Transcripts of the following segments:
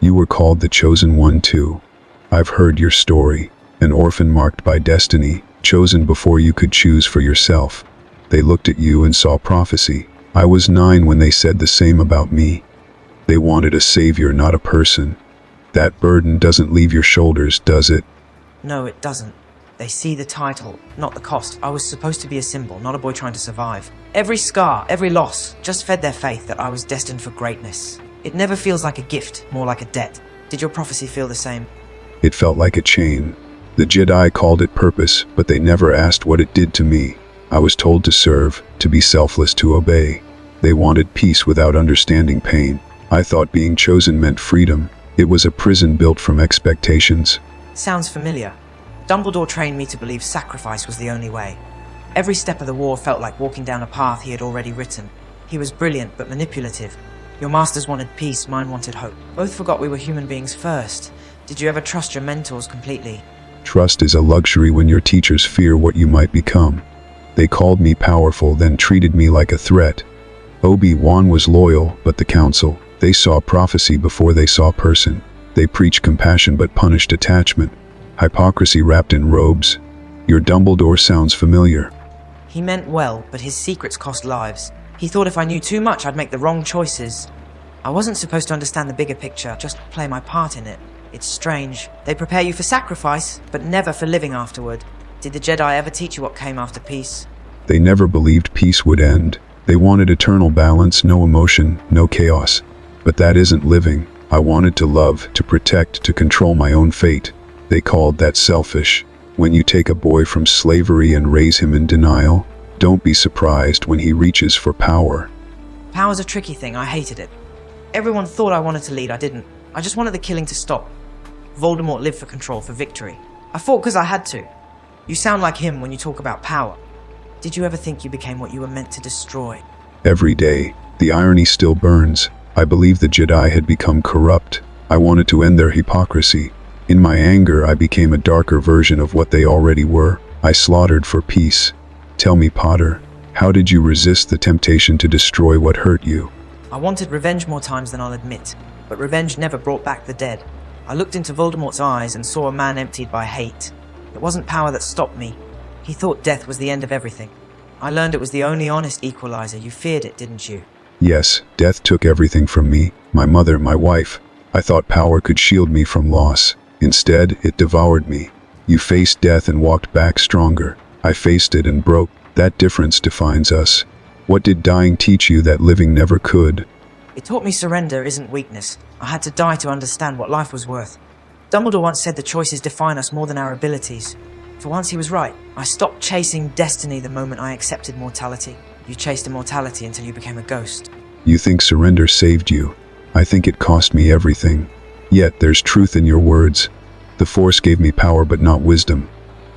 You were called the Chosen One too. I've heard your story. An orphan marked by destiny, chosen before you could choose for yourself. They looked at you and saw prophecy. I was 9 when they said the same about me. They wanted a savior, not a person. That burden doesn't leave your shoulders, does it? No, it doesn't. They see the title, not the cost. I was supposed to be a symbol, not a boy trying to survive. Every scar, every loss, just fed their faith that I was destined for greatness. It never feels like a gift, more like a debt. Did your prophecy feel the same? It felt like a chain. The Jedi called it purpose, but they never asked what it did to me. I was told to serve, to be selfless, to obey. They wanted peace without understanding pain. I thought being chosen meant freedom. It was a prison built from expectations. Sounds familiar. Dumbledore trained me to believe sacrifice was the only way. Every step of the war felt like walking down a path he had already written. He was brilliant but manipulative. Your masters wanted peace, mine wanted hope. Both forgot we were human beings first. Did you ever trust your mentors completely? Trust is a luxury when your teachers fear what you might become. They called me powerful, then treated me like a threat. Obi-Wan was loyal, but the council, they saw prophecy before they saw person. They preached compassion but punished attachment. Hypocrisy wrapped in robes. Your Dumbledore sounds familiar. He meant well, but his secrets cost lives. He thought if I knew too much, I'd make the wrong choices. I wasn't supposed to understand the bigger picture, just play my part in it. It's strange. They prepare you for sacrifice, but never for living afterward. Did the Jedi ever teach you what came after peace? They never believed peace would end. They wanted eternal balance, no emotion, no chaos. But that isn't living. I wanted to love, to protect, to control my own fate. They called that selfish. When you take a boy from slavery and raise him in denial, don't be surprised when he reaches for power. Power's a tricky thing. I hated it. Everyone thought I wanted to lead. I didn't. I just wanted the killing to stop. Voldemort lived for control, for victory. I fought because I had to. You sound like him when you talk about power. Did you ever think you became what you were meant to destroy? Every day, the irony still burns. I believe the Jedi had become corrupt. I wanted to end their hypocrisy. In my anger, I became a darker version of what they already were. I slaughtered for peace. Tell me, Potter, how did you resist the temptation to destroy what hurt you? I wanted revenge more times than I'll admit, but revenge never brought back the dead. I looked into Voldemort's eyes and saw a man emptied by hate. It wasn't power that stopped me. He thought death was the end of everything. I learned it was the only honest equalizer. You feared it, didn't you? Yes, death took everything from me. My mother, my wife. I thought power could shield me from loss. Instead, it devoured me. You faced death and walked back stronger. I faced it and broke. That difference defines us. What did dying teach you that living never could? It taught me surrender isn't weakness. I had to die to understand what life was worth. Dumbledore once said the choices define us more than our abilities. For once he was right. I stopped chasing destiny the moment I accepted mortality. You chased immortality until you became a ghost. You think surrender saved you. I think it cost me everything. Yet there's truth in your words. The Force gave me power but not wisdom.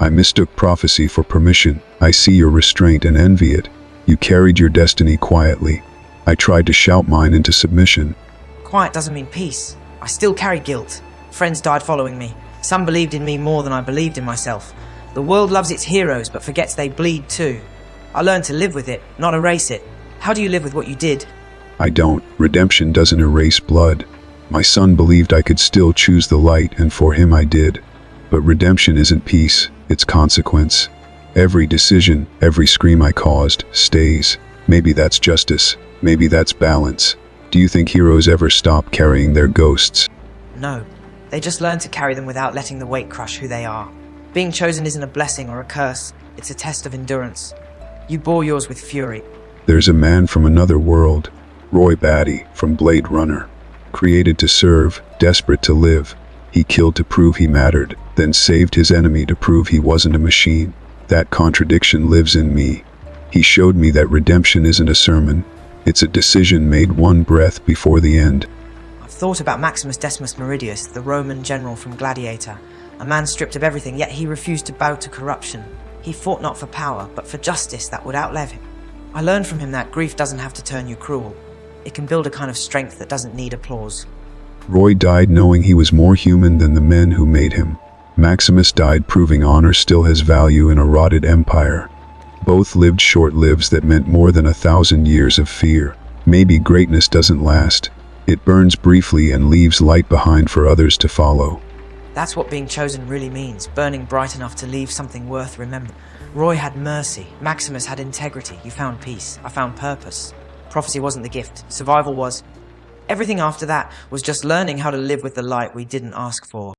I mistook prophecy for permission. I see your restraint and envy it. You carried your destiny quietly. I tried to shout mine into submission. Quiet doesn't mean peace. I still carry guilt. Friends died following me. Some believed in me more than I believed in myself. The world loves its heroes but forgets they bleed too. I learned to live with it, not erase it. How do you live with what you did? I don't. Redemption doesn't erase blood. My son believed I could still choose the light, and for him I did. But redemption isn't peace, it's consequence. Every decision, every scream I caused, stays. Maybe that's justice. Maybe that's balance. Do you think heroes ever stop carrying their ghosts? No. They just learn to carry them without letting the weight crush who they are. Being chosen isn't a blessing or a curse. It's a test of endurance. You bore yours with fury. There's a man from another world, Roy Batty from Blade Runner. Created to serve, desperate to live. He killed to prove he mattered, then saved his enemy to prove he wasn't a machine. That contradiction lives in me. He showed me that redemption isn't a sermon. It's a decision made one breath before the end. I've thought about Maximus Decimus Meridius, the Roman general from Gladiator. A man stripped of everything, yet he refused to bow to corruption. He fought not for power, but for justice that would outlive him. I learned from him that grief doesn't have to turn you cruel. It can build a kind of strength that doesn't need applause. Roy died knowing he was more human than the men who made him. Maximus died proving honor still has value in a rotted empire. Both lived short lives that meant more than 1,000 years of fear. Maybe greatness doesn't last. It burns briefly and leaves light behind for others to follow. That's what being chosen really means, burning bright enough to leave something worth remembering. Roy had mercy, Maximus had integrity, you found peace, I found purpose. Prophecy wasn't the gift, survival was. Everything after that was just learning how to live with the light we didn't ask for.